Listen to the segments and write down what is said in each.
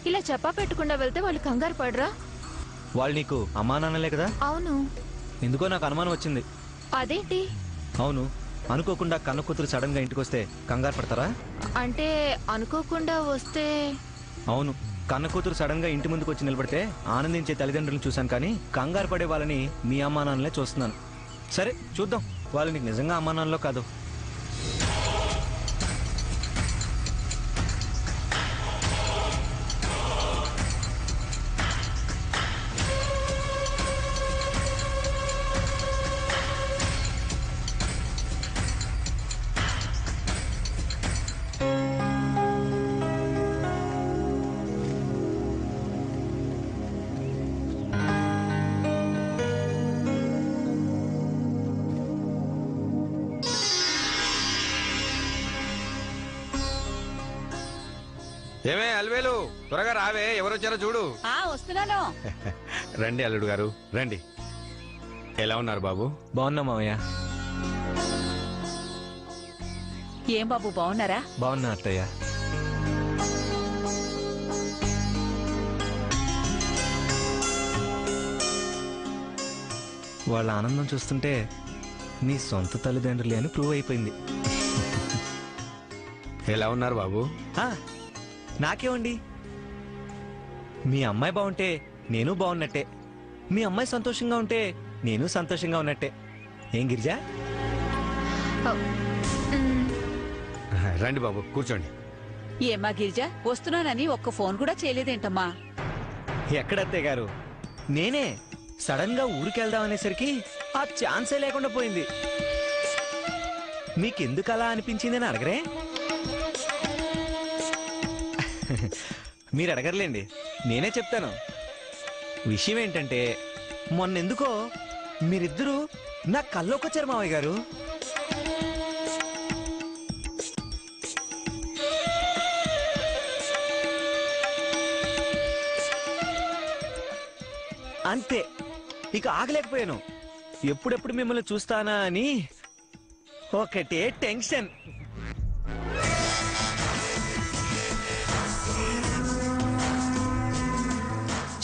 ఇలా చెప్పా పెట్టకుండా వెళ్తే వాళ్ళు కంగారు పడరా? వాళ్ళు నీకు అమ్మా నాన్నలే కదా? అవును. ఎందుకో నాకు అనుమానం వచ్చింది. అదేంటి? అవును, అనుకోకుండా కన్న కూతురు సడన్ గా ఇంటికి వస్తే కంగారు పడతారా? అంటే అనుకోకుండా వస్తే? అవును, కన్న కూతురు సడన్ గా ఇంటి ముందుకు వచ్చి నిలబడితే ఆనందించే తల్లిదండ్రులను చూశాను, కానీ కంగారు పడే వాళ్ళని మీ అమ్మా నాన్నలే చూస్తున్నాను. సరే చూద్దాం వాళ్ళు నీకు నిజంగా అమ్మా నాన్నలో కాదు. ఏమే అల్వేలు, త్వరగా రావే, ఎవరొచ్చారో చూడు. వస్తున్నాను. రండి అల్లుడు గారు రండి. ఎలా ఉన్నారు బాబు? బాగున్నా మావయ్య. ఏం బాబు బాగున్నారా? బాగున్నా అత్తయ్య. వాళ్ళ ఆనందం చూస్తుంటే నీ సొంత తల్లిదండ్రులే అని ప్రూవ్ అయిపోయింది. ఎలా ఉన్నారు బాబు? నాకేమండి, మీ అమ్మాయి బాగుంటే నేను బాగున్నట్టే, మీ అమ్మాయి సంతోషంగా ఉంటే నేను సంతోషంగా ఉన్నట్టే. ఏం గిరిజా? రండి బాబు కూర్చోండి. ఏమా గిరిజ, వస్తున్నానని ఒక్క ఫోన్ కూడా చేయలేదేంటమ్మా? ఎక్కడత్తే గారు, నేనే సడన్ గా ఊరికెళ్దాం అనేసరికి ఆ ఛాన్సే లేకుండా పోయింది. మీకెందుకు అలా అనిపించిందని అడగరే? మీరు అడగర్లేండి, నేనే చెప్తాను. విషయం ఏంటంటే మొన్నెందుకో మీరిద్దరూ నా కల్లోకొచ్చారు మావయ్య గారు. అంతే, ఇక ఆగలేకపోయాను. ఎప్పుడెప్పుడు మిమ్మల్ని చూస్తానా అని ఒకటే టెన్షన్.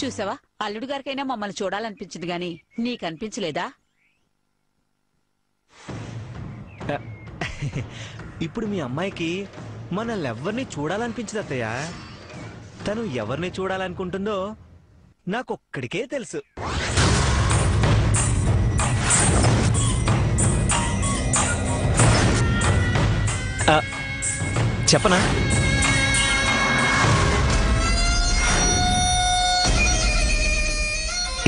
చూసావా, అల్లుడు గారికైనా మమ్మల్ని చూడాలనిపించింది గాని నీకనిపించలేదా? ఇప్పుడు మీ అమ్మాయికి మనల్ని ఎవరిని చూడాలనిపించదు అత్తయ్య. తను ఎవరిని చూడాలనుకుంటుందో నాకొక్కడికే తెలుసు. చెప్పనా?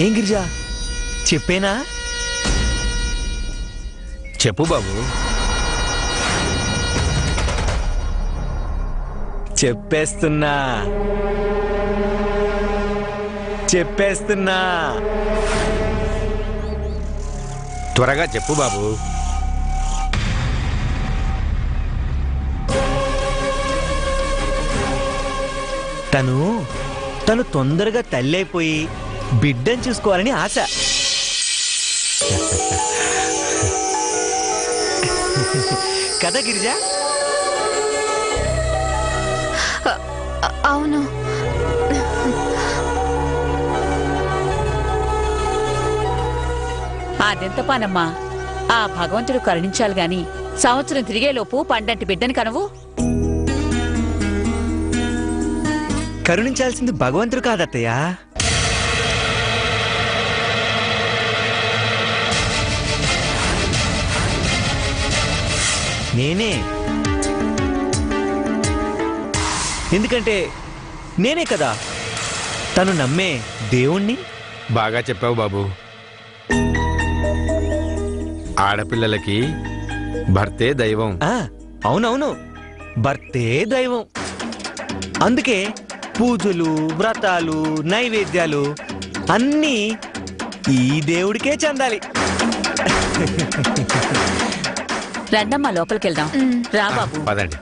ఏం గిరిజా, చెప్పేనా? చెప్పు బాబు. చెప్పేస్తున్నా చెప్పేస్తున్నా త్వరగా చెప్పు బాబు. తను తొందరగా తల్లి అయిపోయి బిడ్డను చూసుకోవాలని ఆశ. కదా గిరిజా? అవును. అదెంత పనమ్మా, ఆ భగవంతుడు కరుణించాలి గాని సంవత్సరం తిరిగేలోపు పండంటి బిడ్డని కనవు. కరుణించాల్సింది భగవంతుడు కాదత్తయ్య, నేనే. ఎందుకంటే నేనే కదా తను నమ్మే దేవుణ్ణి. బాగా చెప్పావు బాబు. ఆడపిల్లలకి భర్తే దైవం. అవునవును, భర్తే దైవం. అందుకే పూజలు, వ్రతాలు, నైవేద్యాలు అన్నీ ఈ దేవుడికే చెందాలి. రండమ్మా లోపలికెళ్దాం. రా బాబు. పదండి.